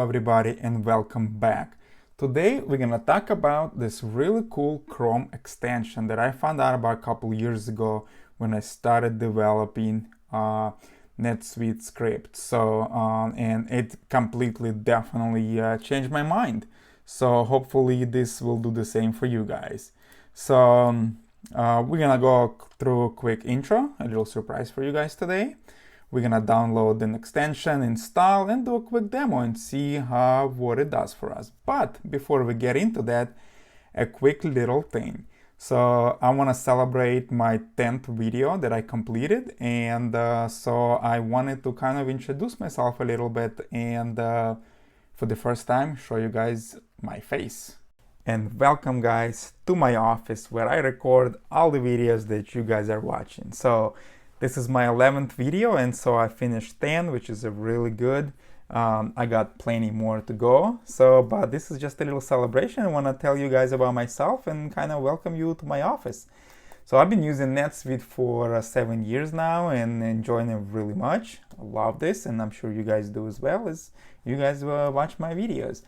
everybody and welcome back. Today we're gonna talk about this really cool Chrome extension that I found out about a couple years ago when I started developing NetSuite script. And it completely definitely changed my mind. So hopefully this will do the same for you guys. We're gonna go through a quick intro, a little surprise for you guys today. We're gonna download an extension, install, and do a quick demo and see what it does for us. But before we get into that, a quick little thing. So I wanna celebrate my 10th video that I completed, and so I wanted to kind of introduce myself a little bit and for the first time show you guys my face. And welcome guys to my office where I record all the videos that you guys are watching. So this is my 11th video, and so I finished 10, which is a really good. I got plenty more to go. But this is just a little celebration. I want to tell you guys about myself and kind of welcome you to my office. So I've been using NetSuite for 7 years now and enjoying it really much. I love this, and I'm sure you guys do as well as you guys watch my videos.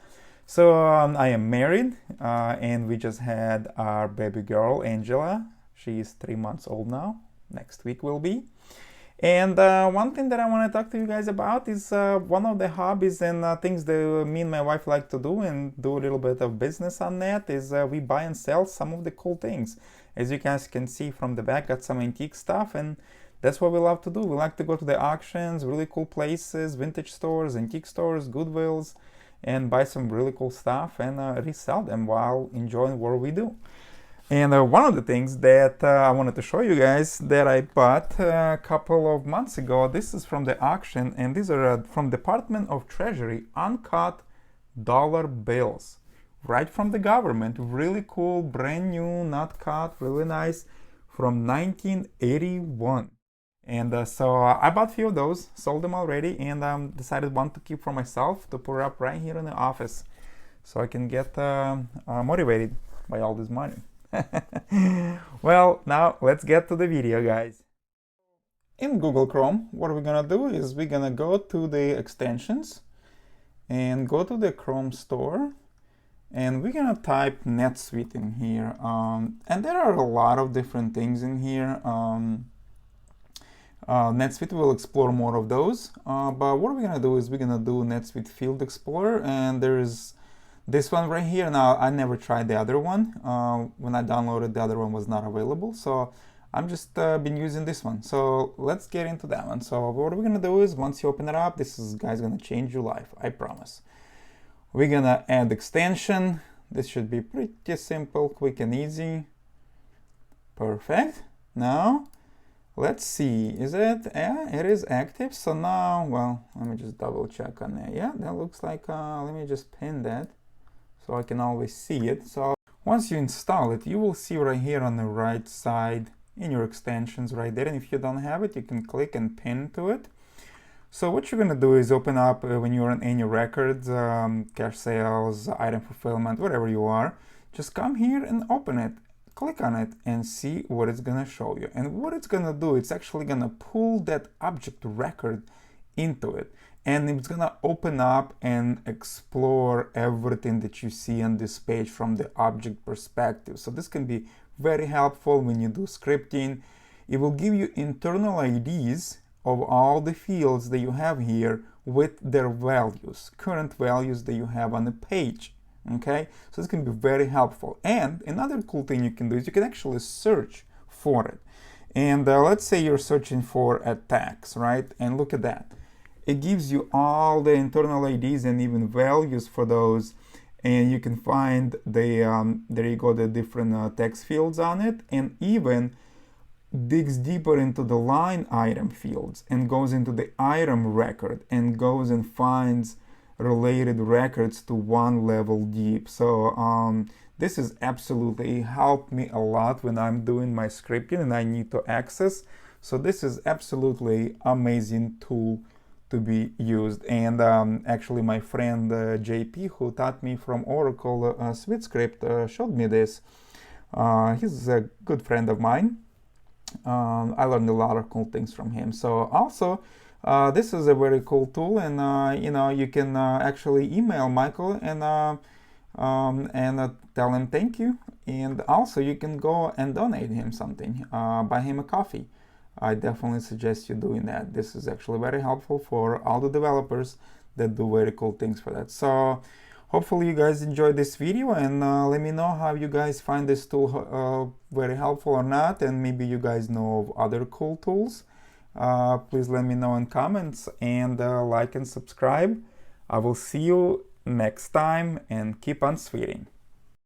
So I am married, and we just had our baby girl, Angela. She is 3 months old now. Next week will be. And one thing that I want to talk to you guys about is one of the hobbies and things that me and my wife like to do and do a little bit of business on that is we buy and sell some of the cool things. As you guys can see from the back, got some antique stuff, and that's what we love to do. We like to go to the auctions, really cool places, vintage stores, antique stores, Goodwills, and buy some really cool stuff and resell them while enjoying what we do. And one of the things that I wanted to show you guys that I bought a couple of months ago, this is from the auction, and these are from Department of Treasury, uncut dollar bills, right from the government. Really cool, brand new, not cut, really nice, from 1981. And so I bought a few of those, sold them already, and decided one to keep for myself to put up right here in the office so I can get motivated by all this money. Well, now let's get to the video, guys. In Google Chrome, what we're gonna do is we're gonna go to the extensions and go to the Chrome store, and we're gonna type NetSuite in here. And there are a lot of different things in here. NetSuite will explore more of those, but what we're gonna do is we're gonna do NetSuite Field Explorer, and there's this one right here. Now, I never tried the other one. When I downloaded, the other one was not available, so I'm just been using this one. So let's get into that one. So what we're gonna do is once you open it up, this is guys gonna change your life, I promise. We're gonna add extension. This should be pretty simple, quick and easy. Perfect. Now let's see, is it? Yeah, it is active. So now, well, let me just double check on that. Yeah, that looks like, let me just pin that so I can always see it. So once you install it, you will see right here on the right side in your extensions right there. And if you don't have it, you can click and pin to it. So what you're gonna do is open up when you're in any records, cash sales, item fulfillment, whatever you are, just come here and open it. Click on it and see what it's gonna show you. And what it's gonna do, it's actually gonna pull that object record into it. And it's gonna open up and explore everything that you see on this page from the object perspective. So this can be very helpful when you do scripting. It will give you internal IDs of all the fields that you have here with their values, current values that you have on the page. Okay, so this can be very helpful. And another cool thing you can do is you can actually search for it. And let's say you're searching for a tax, right? And look at that. It gives you all the internal IDs and even values for those. And you can find the, there you go, the different text fields on it, and even digs deeper into the line item fields and goes into the item record and goes and finds related records to one level deep. So this is absolutely helped me a lot when I'm doing my scripting and I need to access. So this is absolutely amazing tool to be used. And actually my friend JP, who taught me from Oracle SuiteScript, showed me this. He's a good friend of mine. I learned a lot of cool things from him. So also This is a very cool tool, and you can actually email Michael and tell him thank you, and also you can go and donate him something, buy him a coffee. I definitely suggest you doing that. This is actually very helpful for all the developers that do very cool things for that. So hopefully you guys enjoyed this video, and let me know how you guys find this tool very helpful or not, and maybe you guys know of other cool tools. Please let me know in comments, and like and subscribe. I will see you next time, and keep on suiting.